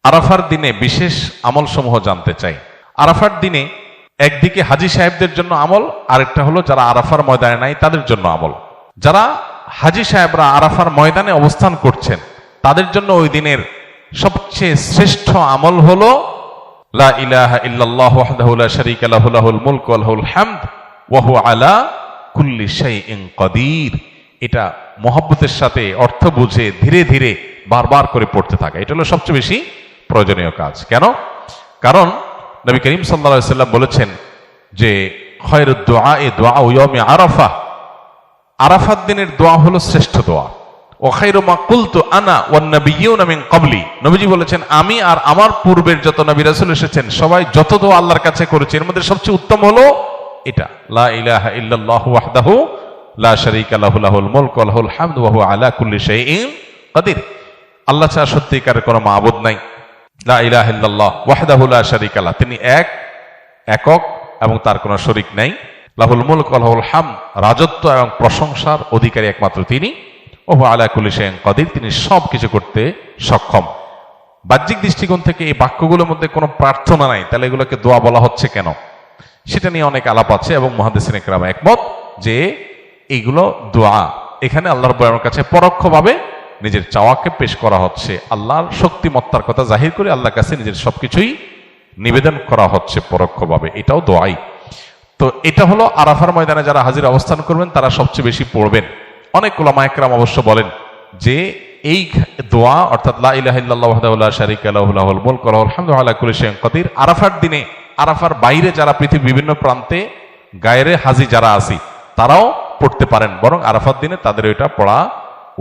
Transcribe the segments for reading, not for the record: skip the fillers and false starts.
আরাফার দিনে বিশেষ আমল সমূহ জানতে চাই। আরাফার দিনে একদিকে হাজী সাহেবদের জন্য আমল, আরেকটা হলো যারা আরাফার ময়দানে নাই তাদের জন্য আমল। যারা হাজী সাহেবরা আরাফার ময়দানে অবস্থান করছেন তাদের জন্য ওই দিনের সবচেয়ে শ্রেষ্ঠ আমল হলো লা ইলাহা ইল্লাল্লাহু ওয়াহদাহু লা শারীকা লাহু লাহুল মুলকু ওয়া লাহুল হামদ ওয়া হুয়া আলা কুল্লি শাইইন কাদির। এটা মহব্বতের সাথে অর্থ বুঝে ধীরে ধীরে বারবার করে পড়তে থাকা, এটা হলো সবচেয়ে বেশি প্রয়োজনীয় কাজ। কেন? কারণ নবী করিম সাল্লাল্লাহু আলাইহি ওয়াসাল্লাম বলেছেন যে খায়রুদ দুআ দুআউ ইয়াউমি আরাফা, আরাফাত দিনের দোয়া হলো শ্রেষ্ঠ দোয়া। ওয়া খায়রু মা কুলতু আনা ওয়ান নাবিয়্যুনা মিন ক্বাবলি, নবীজি বলেছেন আমি আর আমার পূর্বের যত নবী রাসূল এসেছেন সবাই যত দোয়া আল্লাহর কাছে করেছে এর মধ্যে সবচেয়ে উত্তম হলো এটা, লা ইলাহা ইল্লাল্লাহু ওয়াহদাহু লা শারীকা লাহু লাহুল মুলকু ওয়া লাহুল হামদু ওয়া হুয়া আলা কুল্লি শাইইন কাদির। আল্লাহ ছাড়া সত্যিকারের কোনো মাবুদ নাই, লা ইলাহা ইল্লাল্লাহ ওয়াহদাহু লা শারীকা লাহু, তিনি একক এবং তার কোনো শরীক নাই। লাহুল মুলক ওয়া লাহুল হামদ, রাজত্ব এবং প্রশংসার অধিকারী একমাত্র তিনি। ওয়া হুয়া আলা কুল্লি শাইইন কাদির, তিনি সব কিছু করতে সক্ষম। বাহ্যিক দৃষ্টিকোণ থেকে এই বাক্যগুলোর মধ্যে কোনো প্রার্থনা নাই, তাহলে এগুলোকে দোয়া বলা হচ্ছে কেন? সেটা নিয়ে অনেক আলাপ আছে এবং মুহাদ্দিসিন ইকরাম একমত যে এইগুলো দোয়া। এখানে আল্লাহ রাব্বুল আলামিনের কাছে পরোক্ষভাবে নিজের চাওয়াকে পেশ করা হচ্ছে, আল্লাহর শক্তিমত্তার কথা জাহির করে আল্লাহর কাছে নিজের সবকিছুই নিবেদন করা হচ্ছে পরোক্ষভাবে, এটাও দোয়াই। তো এটা হলো আরাফার ময়দানে যারা হাজির অবস্থান করবেন তারা সবচেয়ে বেশি পড়বেন। অনেক উলামা ইকরাম অবশ্য বলেন যে এই দোয়া অর্থাৎ লা ইলাহা ইল্লাল্লাহু ওয়াহদাহু লা শারীকা লাহু লাহুল মুলকু ওয়া লাহুল হামদু ওয়া আলা কুল্লি শাইইন কাদির, আরাফার দিনে, আরাফার বাইরে যারা পৃথিবীর বিভিন্ন প্রান্তে গায়রে হাজী যারা আছি তারাও পড়তে পারেন, বরং আরাফার দিনে তাদের এটা পড়া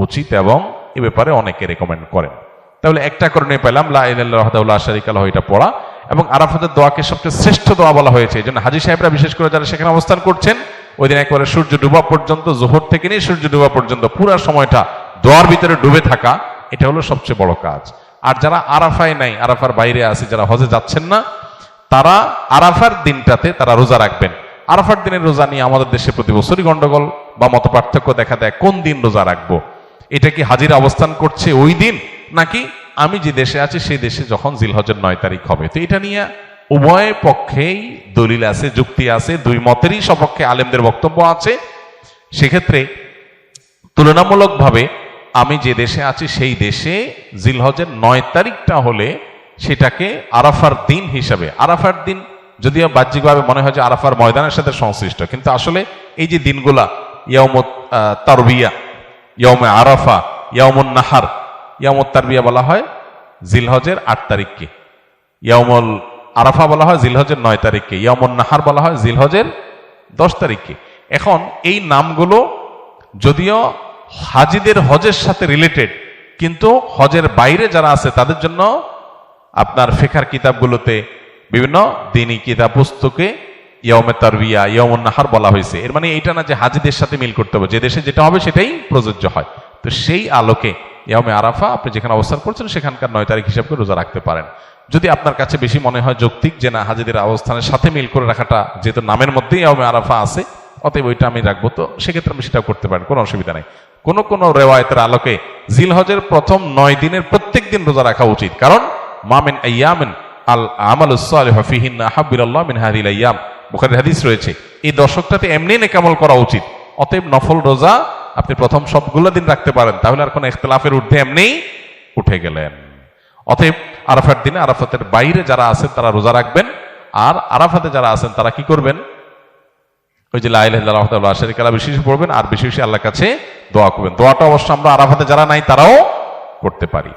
উচিত এবং এ ব্যাপারে অনেকে রেকমেন্ড করেন। তাহলে একটা কারণে পেলাম লা ইলাহা ইল্লাল্লাহু ওয়াহদাহু লা শারীকা লাহু এটা পড়া, এবং আরাফাতের দোয়াকে সবচেয়ে শ্রেষ্ঠ দোয়া বলা হয়েছে। এই জন্য হাজী সাহেবরা বিশেষ করে যারা সেখানে অবস্থান করছেন ওই দিন একবারে সূর্য ডুবা পর্যন্ত, যোহর থেকে নিয়ে সূর্য ডুবা পর্যন্ত পুরো সময়টা দোয়ার ভিতরে ডুবে থাকা, এটা হলো সবচেয়ে বড় কাজ। আর যারা আরাফায় নাই, আরাফার বাইরে আছে, যারা হজে যাচ্ছেন না, তারা আরাফার দিনটাতে তারা রোজা রাখবেন। আরাফার দিনের রোজা নিয়ে আমাদের দেশে প্রতি বছরই গন্ডগোল বা মত পার্থক্য দেখা দেয়, কোন দিন রোজা রাখবো? এটা কি হাজিরা অবস্থান করছে ওই দিন, নাকি আমি যে দেশে আছি সেই দেশে যখন জিলহজের 9 তারিখ হবে? তো এটা নিয়ে উভয় পক্ষেই দলিল আছে, যুক্তি আছে, দুই মতেরই সপক্ষে আলেমদের বক্তব্য আছে। সেক্ষেত্রে তুলনামূলকভাবে আমি যে দেশে আছি সেই দেশে জিলহজের 9 তারিখটা হলে সেটাকে আরাফার দিন হিসাবে, আরাফার দিন যদিও বাহ্যিকভাবে মনে হয় যে আরাফার ময়দানের সাথে সংশ্লিষ্ট, কিন্তু আসলে এই যে দিনগুলা ইয়াউমুত তারবিয়া, ইয়াউমে আরাফা, ইয়াউমুন নাহার, ইয়াউমুত তারবিয়া বলা হয় জিলহজের 8 তারিখকে, ইয়াউমুল আরাফা বলা হয় জিলহজের 9 তারিখকে, ইয়াউমুন নাহার বলা হয় জিলহজের 10 তারিখকে। এখন এই নামগুলো যদিও হাজিদের হজের সাথে রিলেটেড, কিন্তু হজের বাইরে যারা আছে তাদের জন্য আপনার ফিকহের কিতাবগুলোতে বিভিন্ন দ্বীনি কিতাব পুস্তকে ইয়াউমে তারবিয়া, ইয়াউমুন নাহার বলা হয়েছে। এর মানে এটা না যে হাজিদের সাথে মিল করতে হবে, যে দেশে যেটা হবে সেটাই প্রযোজ্য হয়। তো সেই আলোকে ইয়াউমে আরাফা আপনি যেখানে অবস্থান করছেন সেখানকার 9 তারিখ হিসাব করে রোজা রাখতে পারেন। যদি আপনার কাছে বেশি মনে হয় যৌক্তিক যে না হাজিদের অবস্থানের সাথে মিল করে রাখাটা, যেহেতু নামের মধ্যেই ইয়াউমে আরাফা আছে, অতএব ওইটা আমি রাখবো, তো সেক্ষেত্রে আমি সেটাও করতে পারেন, কোনো অসুবিধা নেই। কোন কোন রেওয়ায়েতের আলোকে জিলহজের প্রথম 9 দিনের প্রত্যেক দিন রোজা রাখা উচিত, কারণ মা মিন আইয়ামিন আল আমালুস সালিহু ফিহিন্না আহাব্বু ইলাল্লাহ মিন হাযিহিল আইয়াম, বুখারীর হাদিস রয়েছে। এই দশকটাতে এমনি নেক আমল করা উচিত। অতএব নফল রোজা আপনি প্রথম সবগুলো দিন রাখতে পারেন, তাহলে আর কোনো ইখতিলাফের ঊর্ধ্বে এমনি উঠে গেলেন। অতএব আরাফার দিনে আরাফাতের বাইরে যারা আছেন তারা রোজা রাখবেন, আর আরাফাতে যারা আছেন তারা কি করবেন? ওই যে লা ইলাহা ইল্লাল্লাহু ওয়াহদাহু লা শারীকা লাহু বেশি বেশি পড়বেন, আর বেশি বেশি আল্লাহর কাছে দোয়া করবেন। দোয়াটা অবশ্য আমরা আরাফাতে যারা নাই তারাও করতে পারি।